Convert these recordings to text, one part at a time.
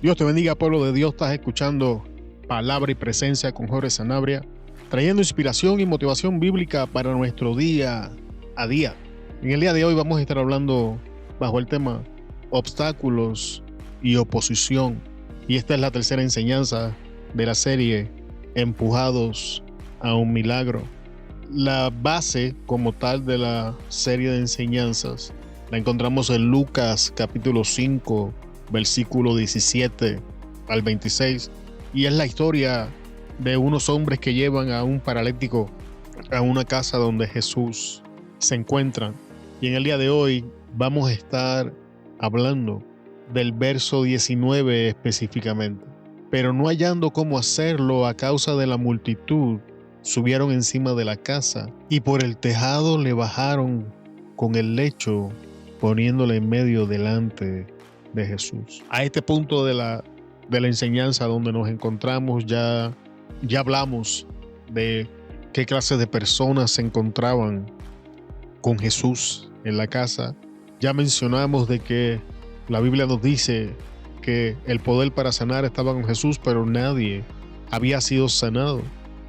Dios te bendiga, pueblo de Dios. Estás escuchando Palabra y Presencia con Jorge Sanabria, trayendo inspiración y motivación bíblica para nuestro día a día. En el día de hoy vamos a estar hablando bajo el tema obstáculos y oposición. Y esta es la tercera enseñanza de la serie Empujados a un Milagro. La base como tal de la serie de enseñanzas la encontramos en Lucas capítulo 5, versículo 17 al 26, y es la historia de unos hombres que llevan a un paralítico a una casa donde Jesús se encuentra. Y en el día de hoy vamos a estar hablando del verso 19 específicamente. Pero no hallando cómo hacerlo a causa de la multitud, subieron encima de la casa y por el tejado le bajaron con el lecho, poniéndole en medio delante de Jesús. A este punto de la enseñanza donde nos encontramos ya hablamos de qué clase de personas se encontraban con Jesús en la casa. Ya mencionamos de que la Biblia nos dice que el poder para sanar estaba con Jesús, pero nadie había sido sanado.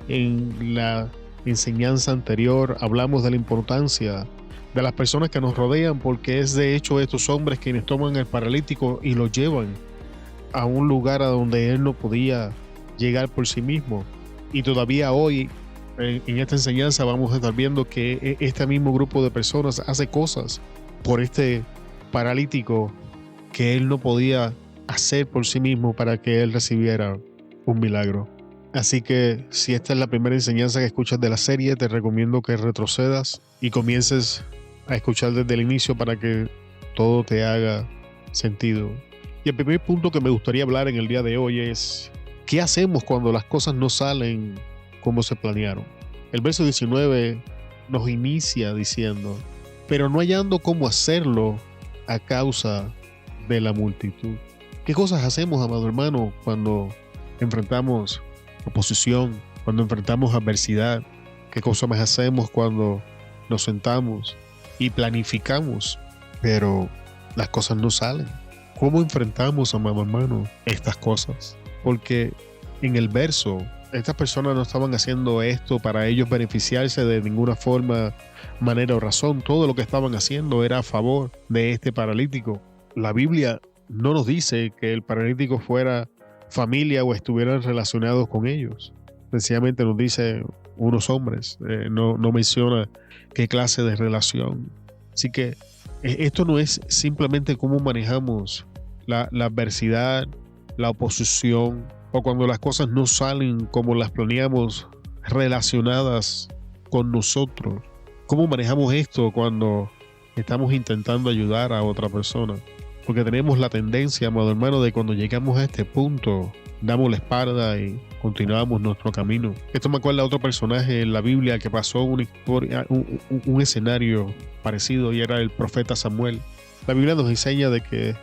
En la enseñanza anterior hablamos de la importancia de las personas que nos rodean, porque es de hecho estos hombres quienes toman al paralítico y lo llevan a un lugar a donde él no podía llegar por sí mismo. Y todavía hoy en esta enseñanza vamos a estar viendo que este mismo grupo de personas hace cosas por este paralítico que él no podía hacer por sí mismo para que él recibiera un milagro. Así que si esta es la primera enseñanza que escuchas de la serie, te recomiendo que retrocedas y comiences a escuchar desde el inicio para que todo te haga sentido. Y el primer punto que me gustaría hablar en el día de hoy es: ¿qué hacemos cuando las cosas no salen como se planearon? El verso 19 nos inicia diciendo: pero no hallando cómo hacerlo a causa de la multitud. ¿Qué cosas hacemos, amado hermano, cuando enfrentamos oposición, cuando enfrentamos adversidad? ¿Qué cosas más hacemos cuando nos sentamos y planificamos, pero las cosas no salen? ¿Cómo enfrentamos, amado hermano, estas cosas? Porque en el verso, estas personas no estaban haciendo esto para ellos beneficiarse de ninguna forma, manera o razón. Todo lo que estaban haciendo era a favor de este paralítico. La Biblia no nos dice que el paralítico fuera familia o estuvieran relacionados con ellos. Sencillamente nos dice unos hombres, no menciona qué clase de relación. Así que esto no es simplemente cómo manejamos la adversidad, la oposición, o cuando las cosas no salen como las planeamos relacionadas con nosotros. ¿Cómo manejamos esto cuando estamos intentando ayudar a otra persona? Porque tenemos la tendencia, amado hermano, de cuando llegamos a este punto, damos la espalda y continuamos nuestro camino. Esto me acuerda a otro personaje en la Biblia que pasó una historia, un escenario parecido, y era el profeta Samuel. La Biblia nos enseña de que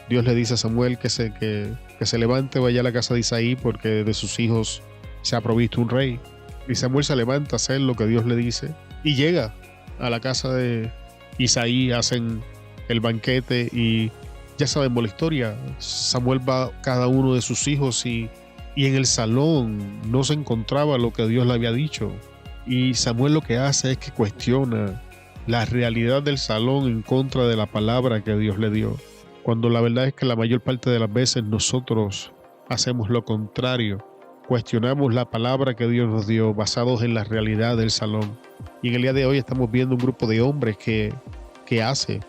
Dios le dice a Samuel que se levante, vaya a la casa de Isaí, porque de sus hijos se ha provisto un rey. Y Samuel se levanta a hacer lo que Dios le dice y llega a la casa de Isaí, hacen el banquete y ya sabemos la historia. Samuel va a cada uno de sus hijos y en el salón no se encontraba lo que Dios le había dicho. Y Samuel lo que hace es que cuestiona la realidad del salón en contra de la palabra que Dios le dio. Cuando la verdad es que la mayor parte de las veces nosotros hacemos lo contrario. Cuestionamos la palabra que Dios nos dio basados en la realidad del salón. Y en el día de hoy estamos viendo un grupo de hombres que hace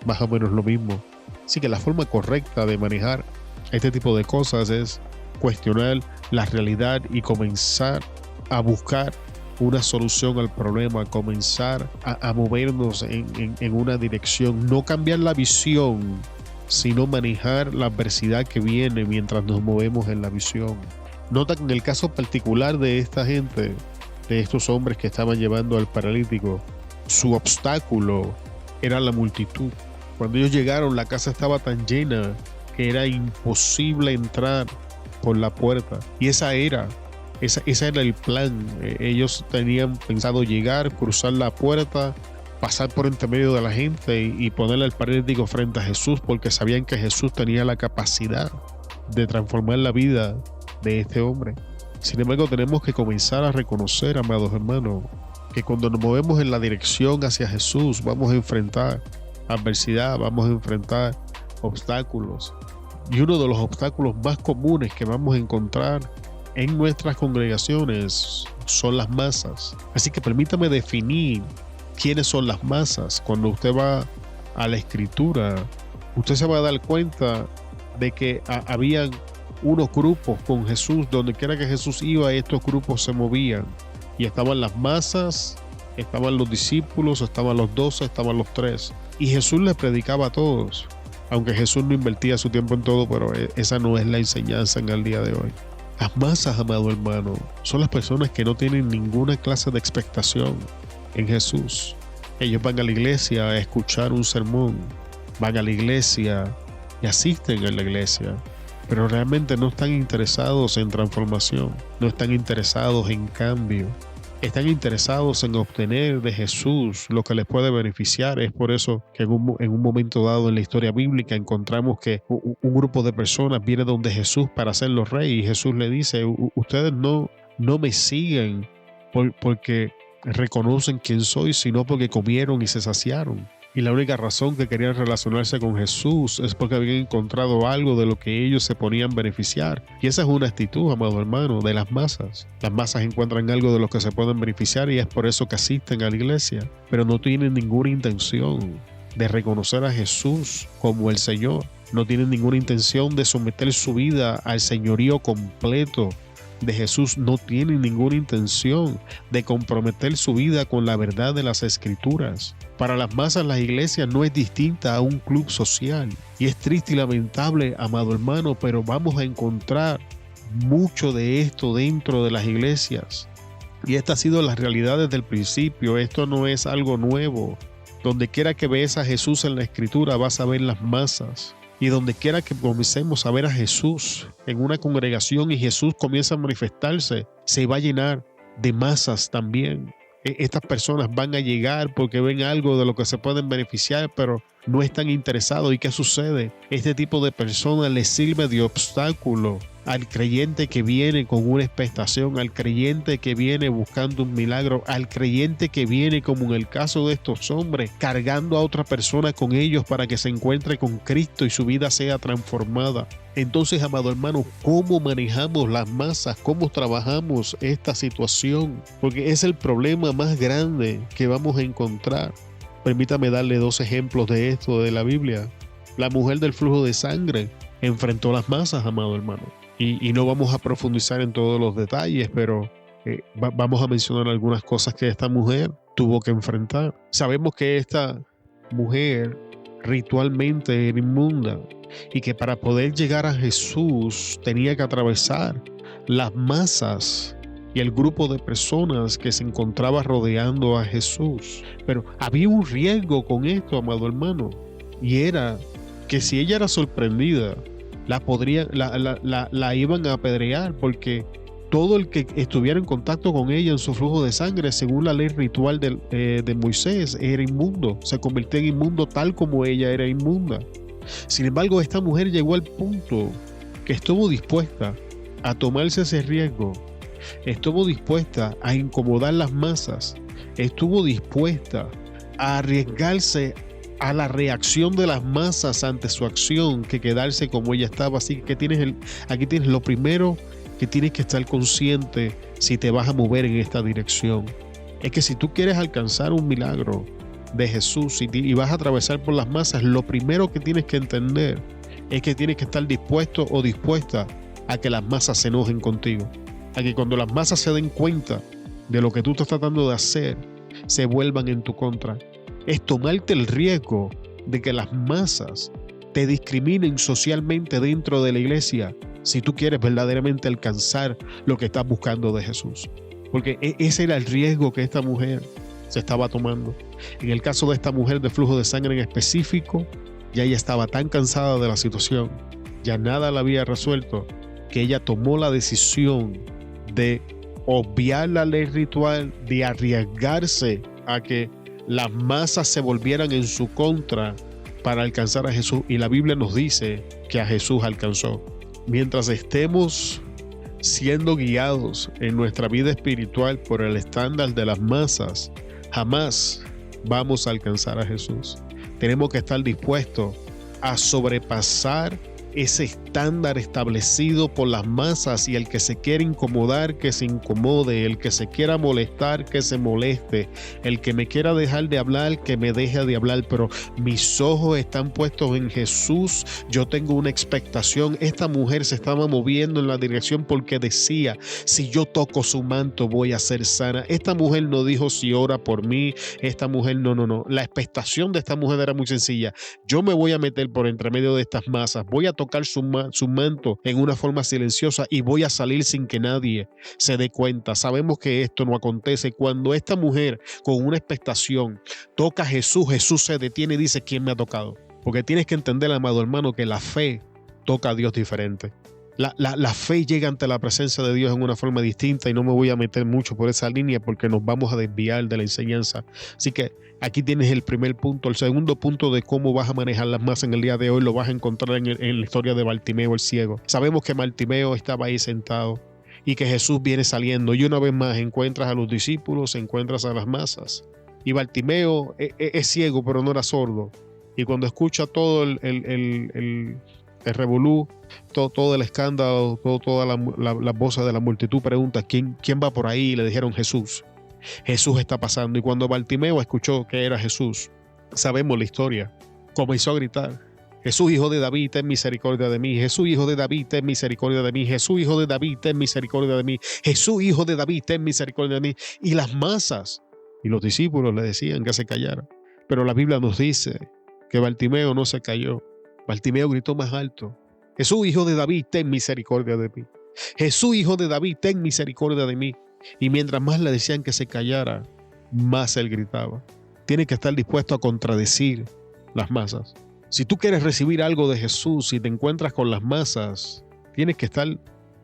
más o menos lo mismo. Así que la forma correcta de manejar este tipo de cosas es cuestionar la realidad y comenzar a buscar una solución al problema, comenzar a movernos en una dirección, no cambiar la visión, sino manejar la adversidad que viene mientras nos movemos en la visión. Nota que en el caso particular de esta gente, de estos hombres que estaban llevando al paralítico, su obstáculo era la multitud. Cuando ellos llegaron, la casa estaba tan llena que era imposible entrar por la puerta. Y ese era el plan. Ellos tenían pensado llegar, cruzar la puerta, pasar por entre medio de la gente y ponerle al paralítico frente a Jesús, porque sabían que Jesús tenía la capacidad de transformar la vida de este hombre. Sin embargo, tenemos que comenzar a reconocer, amados hermanos, que cuando nos movemos en la dirección hacia Jesús, vamos a enfrentar adversidad, vamos a enfrentar obstáculos. Y uno de los obstáculos más comunes que vamos a encontrar en nuestras congregaciones son las masas. Así que permítame definir quiénes son las masas. Cuando usted va a la Escritura, usted se va a dar cuenta de que habían unos grupos con Jesús. Donde quiera que Jesús iba, estos grupos se movían. Y estaban las masas, estaban los discípulos, estaban los 12, estaban los 3. Y Jesús les predicaba a todos. Aunque Jesús no invertía su tiempo en todo, pero esa no es la enseñanza en el día de hoy. Las masas, amado hermano, son las personas que no tienen ninguna clase de expectación en Jesús. Ellos van a la iglesia a escuchar un sermón, van a la iglesia y asisten a la iglesia, pero realmente no están interesados en transformación, no están interesados en cambio. Están interesados en obtener de Jesús lo que les puede beneficiar. Es por eso que en un momento dado en la historia bíblica encontramos que un grupo de personas viene donde Jesús para hacerlo rey, y Jesús le dice: ustedes no me siguen porque reconocen quién soy, sino porque comieron y se saciaron. Y la única razón que querían relacionarse con Jesús es porque habían encontrado algo de lo que ellos se ponían beneficiar. Y esa es una actitud, amado hermano, de las masas. Las masas encuentran algo de lo que se pueden beneficiar y es por eso que asisten a la iglesia. Pero no tienen ninguna intención de reconocer a Jesús como el Señor. No tienen ninguna intención de someter su vida al señorío completo de Jesús. No tienen ninguna intención de comprometer su vida con la verdad de las Escrituras. Para las masas, la iglesia no es distinta a un club social. Y es triste y lamentable, amado hermano, pero vamos a encontrar mucho de esto dentro de las iglesias. Y esta ha sido la realidad desde el principio. Esto no es algo nuevo. Donde quiera que veas a Jesús en la Escritura, vas a ver las masas. Y donde quiera que comencemos a ver a Jesús en una congregación y Jesús comienza a manifestarse, se va a llenar de masas también. Estas personas van a llegar porque ven algo de lo que se pueden beneficiar, pero no están interesados. ¿Y qué sucede? Este tipo de personas les sirve de obstáculo al creyente que viene con una expectación, al creyente que viene buscando un milagro, al creyente que viene, como en el caso de estos hombres, cargando a otra persona con ellos para que se encuentre con Cristo y su vida sea transformada. Entonces, amado hermano, ¿cómo manejamos las masas? ¿Cómo trabajamos esta situación? Porque es el problema más grande que vamos a encontrar. Permítame darle 2 ejemplos de esto de la Biblia. La mujer del flujo de sangre enfrentó las masas, amado hermano. Y no vamos a profundizar en todos los detalles, pero vamos a mencionar algunas cosas que esta mujer tuvo que enfrentar. Sabemos que esta mujer ritualmente era inmunda y que para poder llegar a Jesús tenía que atravesar las masas y el grupo de personas que se encontraba rodeando a Jesús. Pero había un riesgo con esto, amado hermano, y era que si ella era sorprendida, la iban a apedrear, porque todo el que estuviera en contacto con ella en su flujo de sangre, según la ley ritual de Moisés, era inmundo, se convertía en inmundo tal como ella era inmunda. Sin embargo, esta mujer llegó al punto que estuvo dispuesta a tomarse ese riesgo, estuvo dispuesta a incomodar las masas, estuvo dispuesta a arriesgarse a la reacción de las masas ante su acción que quedarse como ella estaba. Así que aquí tienes lo primero que tienes que estar consciente si te vas a mover en esta dirección. Es que si tú quieres alcanzar un milagro de Jesús y vas a atravesar por las masas, lo primero que tienes que entender es que tienes que estar dispuesto o dispuesta a que las masas se enojen contigo. A que cuando las masas se den cuenta de lo que tú estás tratando de hacer, se vuelvan en tu contra. Es tomarte el riesgo de que las masas te discriminen socialmente dentro de la iglesia si tú quieres verdaderamente alcanzar lo que estás buscando de Jesús. Porque ese era el riesgo que esta mujer se estaba tomando. En el caso de esta mujer de flujo de sangre en específico, ya ella estaba tan cansada de la situación, ya nada la había resuelto, que ella tomó la decisión de obviar la ley ritual, de arriesgarse a que las masas se volvieran en su contra para alcanzar a Jesús. Y la Biblia nos dice que a Jesús alcanzó. mientras estemos siendo guiados en nuestra vida espiritual por el estándar de las masas, jamás vamos a alcanzar a Jesús. Tenemos que estar dispuestos a sobrepasar ese estándar establecido por las masas, y el que se quiere incomodar, que se incomode, el que se quiera molestar, que se moleste, el que me quiera dejar de hablar, que me deje de hablar, pero mis ojos están puestos en Jesús. Yo tengo una expectación. Esta mujer se estaba moviendo en la dirección porque decía: si yo toco su manto voy a ser sana. Esta mujer no dijo: si ora por mí. Esta mujer no. La expectación de esta mujer era muy sencilla: yo me voy a meter por entre medio de estas masas, voy a tocar su manto en una forma silenciosa y voy a salir sin que nadie se dé cuenta. Sabemos que esto no acontece. Cuando esta mujer con una expectación toca a Jesús, Jesús se detiene y dice: ¿quién me ha tocado? Porque tienes que entender, amado hermano, que la fe toca a Dios diferente. La fe llega ante la presencia de Dios en una forma distinta, y no me voy a meter mucho por esa línea porque nos vamos a desviar de la enseñanza. Así que aquí tienes el primer punto. El segundo punto de cómo vas a manejar las masas en el día de hoy lo vas a encontrar en la historia de Bartimeo el ciego. Sabemos que Bartimeo estaba ahí sentado y que Jesús viene saliendo, y una vez más encuentras a los discípulos, encuentras a las masas. Y Bartimeo es ciego, pero no era sordo. Y cuando escucha todo el revolú, todo el escándalo, todas las voces de la multitud, pregunta: ¿quién va por ahí? Y le dijeron: Jesús. Jesús está pasando. Y cuando Bartimeo escuchó que era Jesús, sabemos la historia, comenzó a gritar: Jesús, hijo de David, ten misericordia de mí. Jesús, hijo de David, ten misericordia de mí. Jesús, hijo de David, ten misericordia de mí. Jesús, hijo de David, ten misericordia de mí. Y las masas y los discípulos le decían que se callara. Pero la Biblia nos dice que Bartimeo no se calló. Bartimeo gritó más alto: Jesús, hijo de David, ten misericordia de mí. Jesús, hijo de David, ten misericordia de mí. Y mientras más le decían que se callara, más él gritaba. Tienes que estar dispuesto a contradecir las masas. Si tú quieres recibir algo de Jesús y te encuentras con las masas, tienes que estar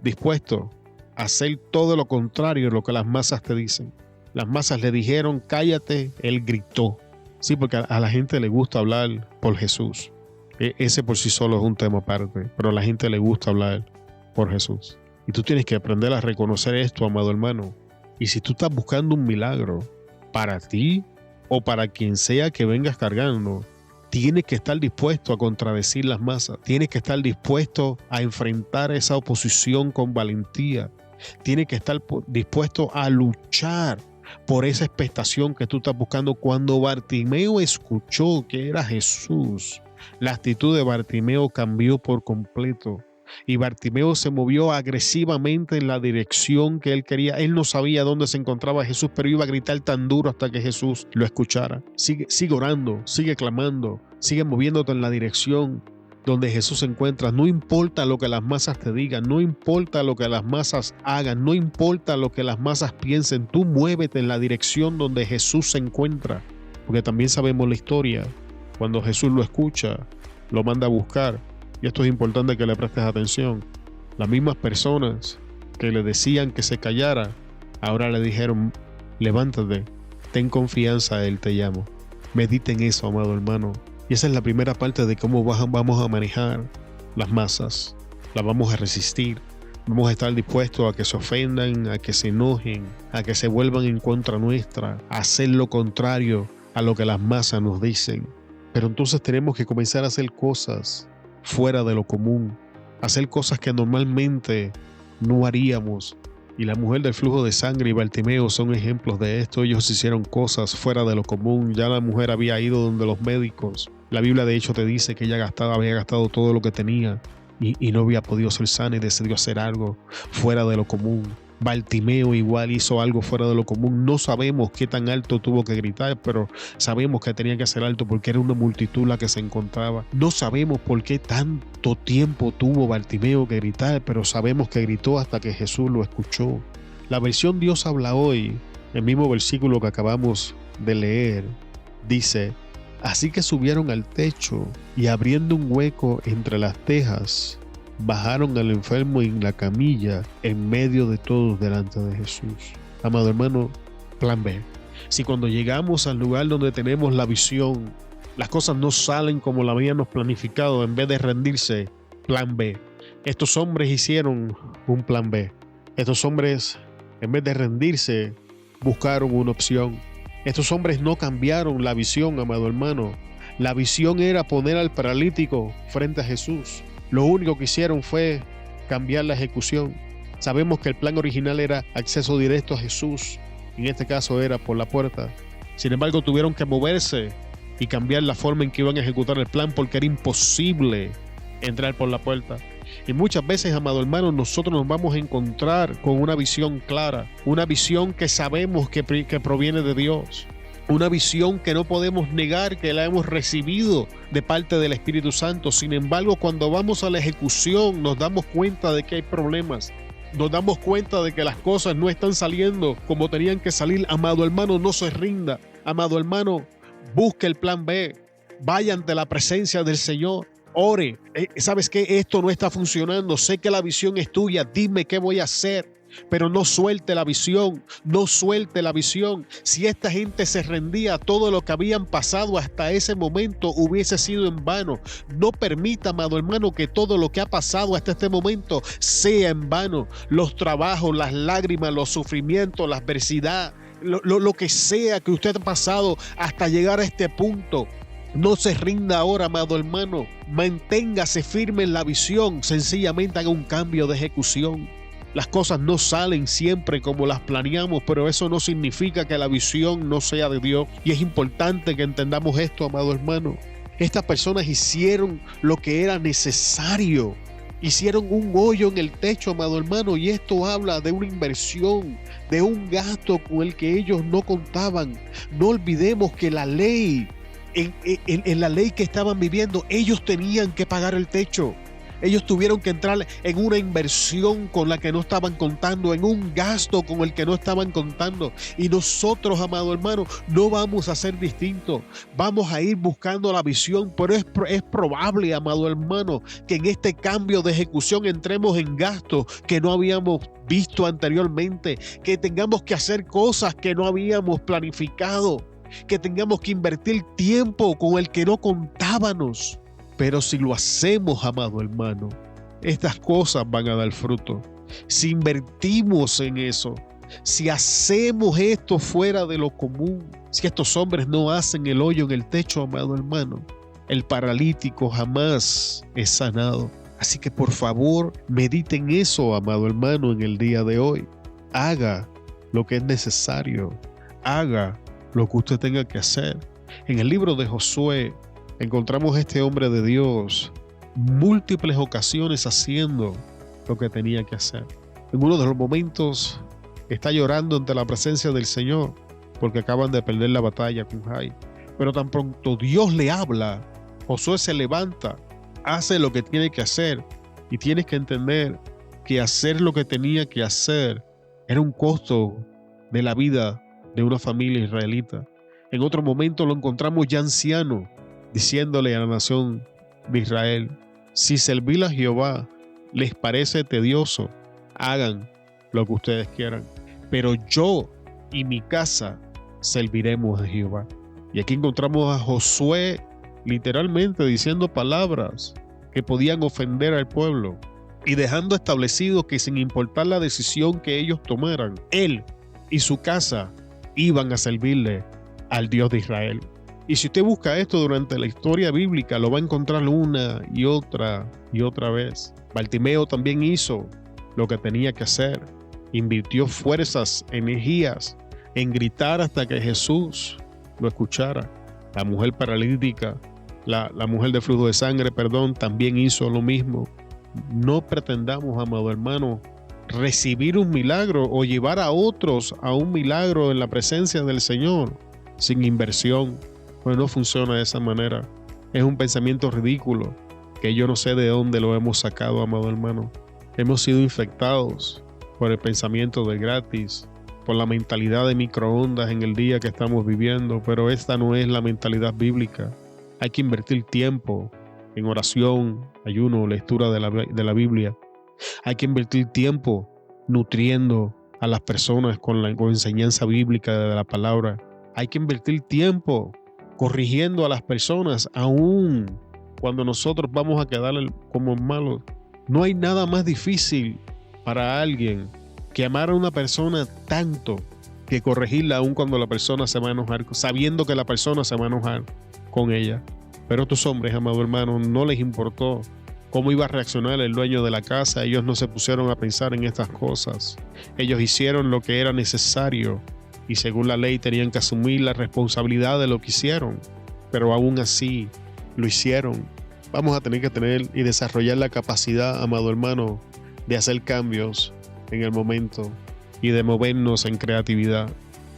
dispuesto a hacer todo lo contrario de lo que las masas te dicen. Las masas le dijeron: cállate, él gritó. Sí, porque a la gente le gusta hablar por Jesús. Ese por sí solo es un tema aparte, pero a la gente le gusta hablar por Jesús. Y tú tienes que aprender a reconocer esto, amado hermano. Y si tú estás buscando un milagro para ti o para quien sea que vengas cargando, tienes que estar dispuesto a contradecir las masas. Tienes que estar dispuesto a enfrentar esa oposición con valentía. Tienes que estar dispuesto a luchar por esa expectación que tú estás buscando. Cuando Bartimeo escuchó que era Jesús, la actitud de Bartimeo cambió por completo. Y Bartimeo se movió agresivamente en la dirección que él quería. Él no sabía dónde se encontraba Jesús, pero iba a gritar tan duro hasta que Jesús lo escuchara. Sigue orando, sigue clamando, sigue moviéndote en la dirección donde Jesús se encuentra. No importa lo que las masas te digan, no importa lo que las masas hagan, no importa lo que las masas piensen. Tú muévete en la dirección donde Jesús se encuentra. Porque también sabemos la historia. Cuando Jesús lo escucha, lo manda a buscar. Y esto es importante que le prestes atención. Las mismas personas que le decían que se callara, ahora le dijeron: levántate, ten confianza, Él te llama. Medita en eso, amado hermano. Y esa es la primera parte de cómo vamos a manejar las masas. Las vamos a resistir. Vamos a estar dispuestos a que se ofendan, a que se enojen, a que se vuelvan en contra nuestra, a hacer lo contrario a lo que las masas nos dicen. Pero entonces tenemos que comenzar a hacer cosas fuera de lo común, hacer cosas que normalmente no haríamos. Y la mujer del flujo de sangre y Bartimeo son ejemplos de esto. Ellos hicieron cosas fuera de lo común. Ya la mujer había ido donde los médicos. La Biblia de hecho te dice que ella había gastado todo lo que tenía y no había podido ser sana, y decidió hacer algo fuera de lo común. Bartimeo igual hizo algo fuera de lo común. No sabemos qué tan alto tuvo que gritar, pero sabemos que tenía que hacer alto porque era una multitud la que se encontraba. No sabemos por qué tanto tiempo tuvo Bartimeo que gritar, pero sabemos que gritó hasta que Jesús lo escuchó. La versión Dios habla hoy, el mismo versículo que acabamos de leer, dice: así que subieron al techo y, abriendo un hueco entre las tejas, bajaron al enfermo en la camilla en medio de todos delante de Jesús. Amado hermano, plan B. Si cuando llegamos al lugar donde tenemos la visión, las cosas no salen como la habíamos planificado, en vez de rendirse, plan B. Estos hombres hicieron un plan B. Estos hombres, en vez de rendirse, buscaron una opción. Estos hombres no cambiaron la visión, amado hermano. La visión era poner al paralítico frente a Jesús. Lo único que hicieron fue cambiar la ejecución. Sabemos que el plan original era acceso directo a Jesús. En este caso era por la puerta. Sin embargo, tuvieron que moverse y cambiar la forma en que iban a ejecutar el plan porque era imposible entrar por la puerta. Y muchas veces, amado hermano, nosotros nos vamos a encontrar con una visión clara, una visión que sabemos que proviene de Dios, una visión que no podemos negar que la hemos recibido de parte del Espíritu Santo. Sin embargo, cuando vamos a la ejecución nos damos cuenta de que hay problemas. Nos damos cuenta de que las cosas no están saliendo como tenían que salir. Amado hermano, no se rinda. Amado hermano, busque el plan B. Vaya ante la presencia del Señor. Ore. ¿Sabes qué? Esto no está funcionando. Sé que la visión es tuya. Dime qué voy a hacer. Pero no suelte la visión, no suelte la visión. Si esta gente se rendía, todo lo que habían pasado hasta ese momento hubiese sido en vano. No permita, amado hermano, que todo lo que ha pasado hasta este momento sea en vano. Los trabajos, las lágrimas, los sufrimientos, la adversidad, lo que sea que usted ha pasado hasta llegar a este punto. No se rinda ahora, amado hermano. Manténgase firme en la visión. Sencillamente haga un cambio de ejecución. Las cosas no salen siempre como las planeamos, pero eso no significa que la visión no sea de Dios. Y es importante que entendamos esto, amado hermano. Estas personas hicieron lo que era necesario. Hicieron un hoyo en el techo, amado hermano, y esto habla de una inversión, de un gasto con el que ellos no contaban. No olvidemos que la ley, en la ley que estaban viviendo, ellos tenían que pagar el techo. Ellos tuvieron que entrar en una inversión con la que no estaban contando, en un gasto con el que no estaban contando. Y nosotros, amado hermano, no vamos a ser distintos. Vamos a ir buscando la visión, pero es probable, amado hermano, que en este cambio de ejecución entremos en gastos que no habíamos visto anteriormente, que tengamos que hacer cosas que no habíamos planificado, que tengamos que invertir tiempo con el que no contábamos. Pero si lo hacemos, amado hermano, estas cosas van a dar fruto. Si invertimos en eso, si hacemos esto fuera de lo común, si estos hombres no hacen el hoyo en el techo, amado hermano, el paralítico jamás es sanado. Así que por favor, mediten eso, amado hermano, en el día de hoy. Haga lo que es necesario. Haga lo que usted tenga que hacer. En el libro de Josué, encontramos a este hombre de Dios múltiples ocasiones haciendo lo que tenía que hacer. En uno de los momentos está llorando ante la presencia del Señor porque acaban de perder la batalla con Jai. Pero tan pronto Dios le habla, Josué se levanta, hace lo que tiene que hacer. Y tienes que entender que hacer lo que tenía que hacer era un costo de la vida de una familia israelita. En otro momento lo encontramos ya anciano, diciéndole a la nación de Israel: si servir a Jehová les parece tedioso, hagan lo que ustedes quieran, pero yo y mi casa serviremos a Jehová. Y aquí encontramos a Josué literalmente diciendo palabras que podían ofender al pueblo y dejando establecido que sin importar la decisión que ellos tomaran, él y su casa iban a servirle al Dios de Israel. Y si usted busca esto durante la historia bíblica, lo va a encontrar una y otra vez. Bartimeo también hizo lo que tenía que hacer. Invirtió fuerzas, energías en gritar hasta que Jesús lo escuchara. La mujer paralítica, la mujer de flujo de sangre, también hizo lo mismo. No pretendamos, amado hermano, recibir un milagro o llevar a otros a un milagro en la presencia del Señor sin inversión. Pues no funciona de esa manera. Es un pensamiento ridículo que yo no sé de dónde lo hemos sacado, amado hermano. Hemos sido infectados por el pensamiento de gratis, por la mentalidad de microondas en el día que estamos viviendo, pero esta no es la mentalidad bíblica. Hay que invertir tiempo en oración, ayuno, lectura de la Biblia. Hay que invertir tiempo nutriendo a las personas con enseñanza bíblica de la palabra. Hay que invertir tiempo corrigiendo a las personas, aún cuando nosotros vamos a quedar como malos. No hay nada más difícil para alguien que amar a una persona tanto que corregirla aun cuando la persona se va a enojar, sabiendo que la persona se va a enojar con ella. Pero a estos hombres, amado hermano, no les importó cómo iba a reaccionar el dueño de la casa. Ellos no se pusieron a pensar en estas cosas. Ellos hicieron lo que era necesario y según la ley tenían que asumir la responsabilidad de lo que hicieron. Pero aún así lo hicieron. Vamos a tener que tener y desarrollar la capacidad, amado hermano, de hacer cambios en el momento y de movernos en creatividad.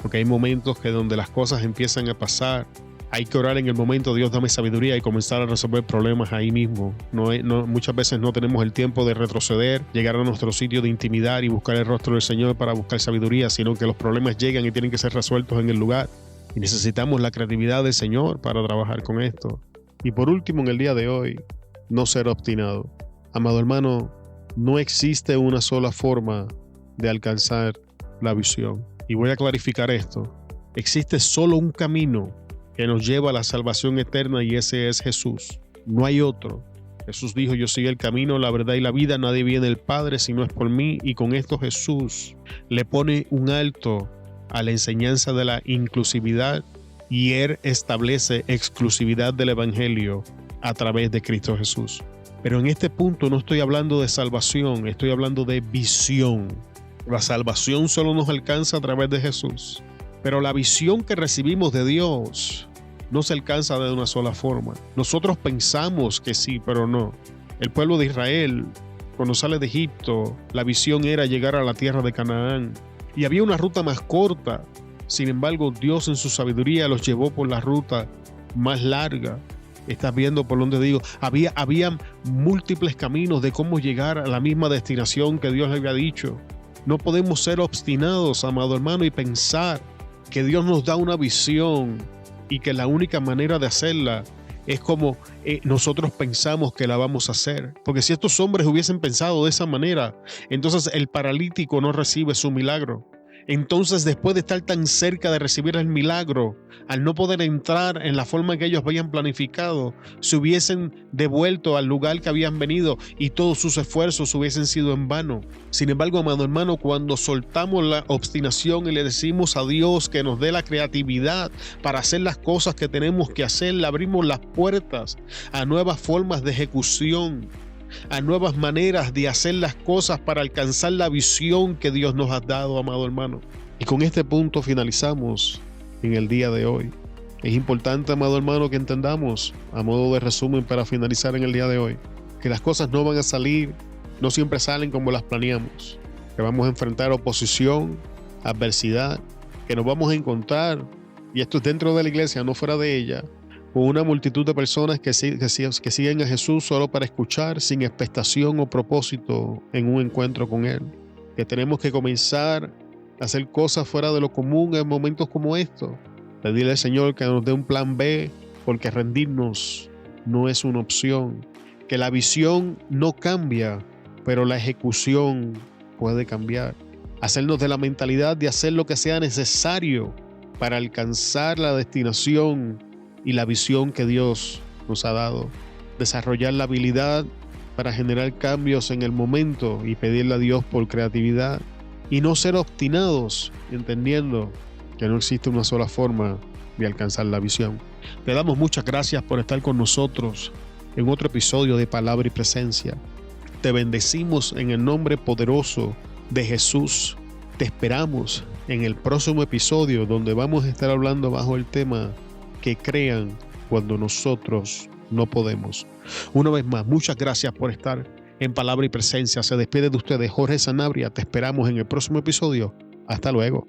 Porque hay momentos que donde las cosas empiezan a pasar, hay que orar en el momento, Dios dame sabiduría, y comenzar a resolver problemas ahí mismo. Muchas veces no tenemos el tiempo de retroceder, llegar a nuestro sitio de intimidar y buscar el rostro del Señor para buscar sabiduría, sino que los problemas llegan y tienen que ser resueltos en el lugar. Y necesitamos la creatividad del Señor para trabajar con esto. Y por último, en el día de hoy, no ser obstinado. Amado hermano, no existe una sola forma de alcanzar la visión. Y voy a clarificar esto. Existe solo un camino que nos lleva a la salvación eterna, y ese es Jesús. No hay otro. Jesús dijo: yo soy el camino, la verdad y la vida. Nadie viene al Padre si no es por mí. Y con esto Jesús le pone un alto a la enseñanza de la inclusividad, y Él establece exclusividad del Evangelio a través de Cristo Jesús. Pero en este punto no estoy hablando de salvación, estoy hablando de visión. La salvación solo nos alcanza a través de Jesús. Pero la visión que recibimos de Dios no se alcanza de una sola forma. Nosotros pensamos que sí, pero no. El pueblo de Israel, cuando sale de Egipto, la visión era llegar a la tierra de Canaán. Y había una ruta más corta. Sin embargo, Dios en su sabiduría los llevó por la ruta más larga. Estás viendo por donde digo. Había múltiples caminos de cómo llegar a la misma destinación que Dios le había dicho. No podemos ser obstinados, amado hermano, y pensar que Dios nos da una visión y que la única manera de hacerla es como nosotros pensamos que la vamos a hacer. Porque si estos hombres hubiesen pensado de esa manera, entonces el paralítico no recibe su milagro. Entonces, después de estar tan cerca de recibir el milagro, al no poder entrar en la forma que ellos habían planificado, se hubiesen devuelto al lugar que habían venido y todos sus esfuerzos hubiesen sido en vano. Sin embargo, amado hermano, cuando soltamos la obstinación y le decimos a Dios que nos dé la creatividad para hacer las cosas que tenemos que hacer, le abrimos las puertas a nuevas formas de ejecución, a nuevas maneras de hacer las cosas para alcanzar la visión que Dios nos ha dado, amado hermano. Y con este punto finalizamos en el día de hoy. Es importante, amado hermano, que entendamos, a modo de resumen para finalizar en el día de hoy, que las cosas no van a salir, no siempre salen como las planeamos, que vamos a enfrentar oposición, adversidad, que nos vamos a encontrar, y esto es dentro de la iglesia, no fuera de ella, con una multitud de personas que siguen a Jesús solo para escuchar, sin expectación o propósito en un encuentro con Él. Que tenemos que comenzar a hacer cosas fuera de lo común en momentos como estos. Pedirle al Señor que nos dé un plan B, porque rendirnos no es una opción. Que la visión no cambia, pero la ejecución puede cambiar. Hacernos de la mentalidad de hacer lo que sea necesario para alcanzar la destinación y la visión que Dios nos ha dado. Desarrollar la habilidad para generar cambios en el momento y pedirle a Dios por creatividad. Y no ser obstinados, entendiendo que no existe una sola forma de alcanzar la visión. Te damos muchas gracias por estar con nosotros en otro episodio de Palabra y Presencia. Te bendecimos en el nombre poderoso de Jesús. Te esperamos en el próximo episodio, donde vamos a estar hablando bajo el tema que crean cuando nosotros no podemos. Una vez más, muchas gracias por estar en Palabra y Presencia. Se despide de ustedes Jorge Sanabria. Te esperamos en el próximo episodio. Hasta luego.